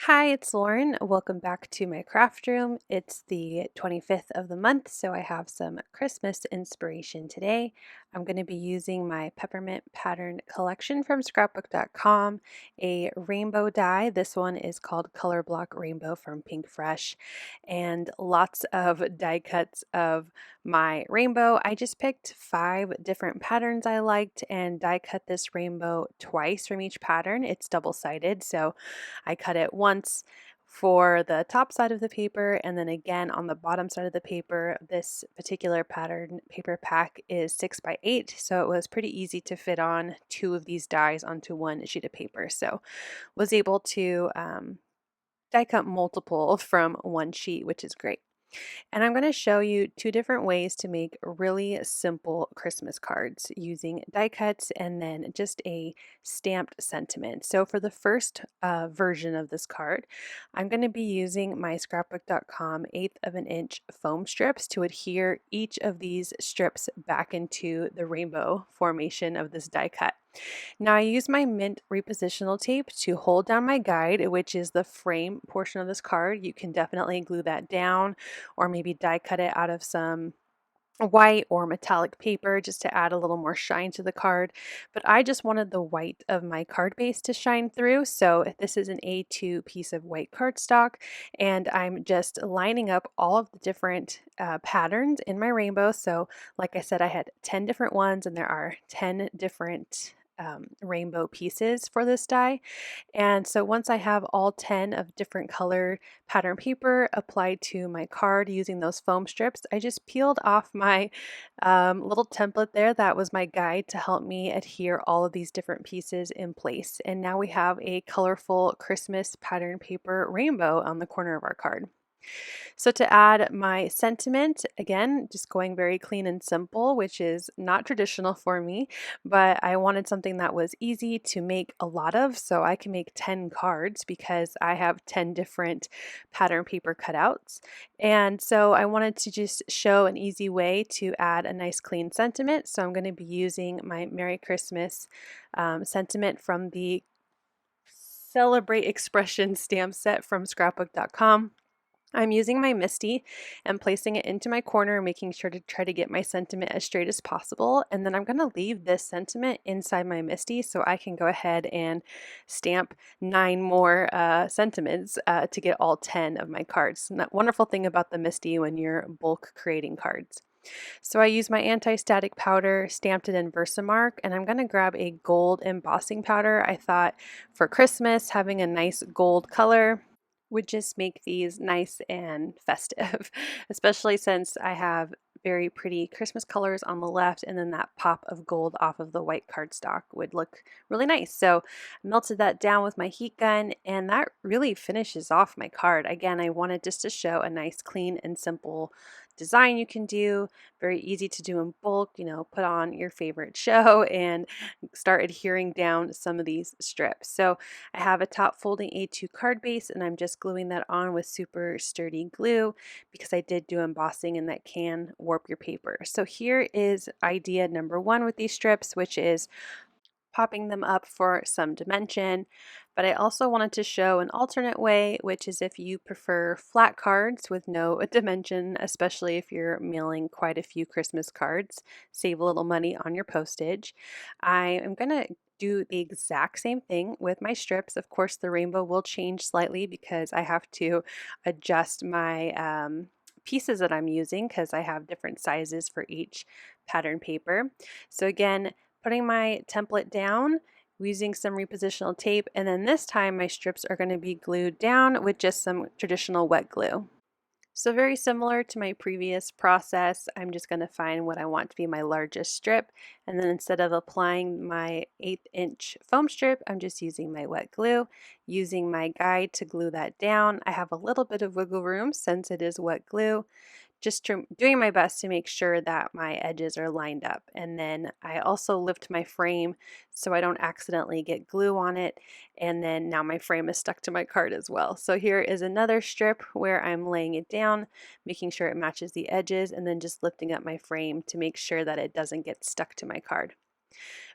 Hi, it's Lauren. Welcome back to my craft room. It's the 25th of the month, so I have some Christmas inspiration today. I'm going to be using my Peppermint pattern collection from scrapbook.com, a rainbow die. This one is called Color Block Rainbow from Pinkfresh, and lots of die cuts of my rainbow. I just picked 5 different patterns I liked and die cut this rainbow twice from each pattern. It's double-sided, so I cut it once for the top side of the paper and then again on the bottom side of the paper. This particular pattern paper pack is 6 by 8, so it was pretty easy to fit on 2 of these dies onto one sheet of paper. So was able to die cut multiple from one sheet, which is great. And I'm going to show you 2 different ways to make really simple Christmas cards using die cuts and then just a stamped sentiment. So for the first version of this card, I'm going to be using my scrapbook.com 1/8 of an inch foam strips to adhere each of these strips back into the rainbow formation of this die cut. Now I use my mint repositional tape to hold down my guide, which is the frame portion of this card. You can definitely glue that down or maybe die cut it out of some white or metallic paper just to add a little more shine to the card. But I just wanted the white of my card base to shine through. So this is an A2 piece of white cardstock, and I'm just lining up all of the different patterns in my rainbow. So like I said, I had 10 different ones, and there are 10 different rainbow pieces for this die. And so once I have all 10 of different colored pattern paper applied to my card using those foam strips, I just peeled off my little template there. That was my guide to help me adhere all of these different pieces in place. And now we have a colorful Christmas pattern paper rainbow on the corner of our card. So to add my sentiment, again, just going very clean and simple, which is not traditional for me, but I wanted something that was easy to make a lot of, so I can make 10 cards because I have 10 different pattern paper cutouts. And so I wanted to just show an easy way to add a nice clean sentiment. So I'm going to be using my Merry Christmas sentiment from the Celebrate Expression stamp set from scrapbook.com. I'm using my MISTI and placing it into my corner, making sure to try to get my sentiment as straight as possible. And then I'm going to leave this sentiment inside my MISTI so I can go ahead and stamp 9 more sentiments to get all 10 of my cards. And that wonderful thing about the MISTI when you're bulk creating cards. So I use my anti-static powder, stamped it in VersaMark, and I'm going to grab a gold embossing powder. I thought for Christmas, having a nice gold color would just make these nice and festive, especially since I have very pretty Christmas colors on the left, and then that pop of gold off of the white cardstock would look really nice. So I melted that down with my heat gun, and that really finishes off my card. Again, I wanted just to show a nice, clean, and simple design you can do. Very easy to do in bulk, put on your favorite show and start adhering down some of these strips. So I have a top folding A2 card base, and I'm just gluing that on with super sturdy glue because I did do embossing and that can warp your paper. So here is idea number 1 with these strips, which is popping them up for some dimension. But I also wanted to show an alternate way, which is if you prefer flat cards with no dimension, especially if you're mailing quite a few Christmas cards, save a little money on your postage. I am going to do the exact same thing with my strips. Of course, the rainbow will change slightly because I have to adjust my pieces that I'm using because I have different sizes for each pattern paper. So again, putting my template down, using some repositional tape, and then this time my strips are going to be glued down with just some traditional wet glue. So very similar to my previous process, I'm just going to find what I want to be my largest strip, and then instead of applying my 1/8 inch foam strip, I'm just using my wet glue, using my guide to glue that down. I have a little bit of wiggle room since it is wet glue, just doing my best to make sure that my edges are lined up. And then I also lift my frame so I don't accidentally get glue on it. And then now my frame is stuck to my card as well. So here is another strip where I'm laying it down, making sure it matches the edges, and then just lifting up my frame to make sure that it doesn't get stuck to my card.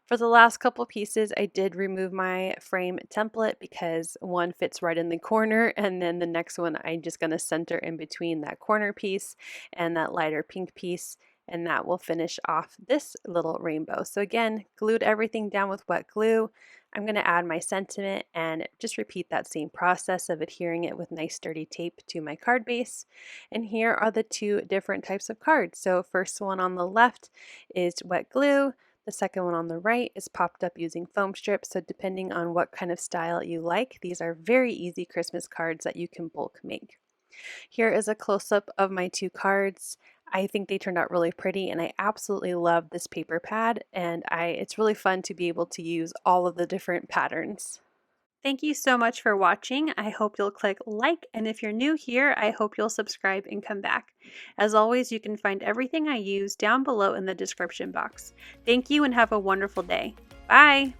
For the last couple pieces, I did remove my frame template because one fits right in the corner, and then the next one I'm just going to center in between that corner piece and that lighter pink piece, and that will finish off this little rainbow. So again, glued everything down with wet glue. I'm going to add my sentiment and just repeat that same process of adhering it with nice sturdy tape to my card base. And here are the two different types of cards. So first one on the left is wet glue. The second one on the right is popped up using foam strips, so depending on what kind of style you like, these are very easy Christmas cards that you can bulk make. Here is a close-up of my two cards. I think they turned out really pretty, and I absolutely love this paper pad, and it's really fun to be able to use all of the different patterns. Thank you so much for watching. I hope you'll click like, and if you're new here, I hope you'll subscribe and come back. As always, you can find everything I use down below in the description box. Thank you and have a wonderful day. Bye!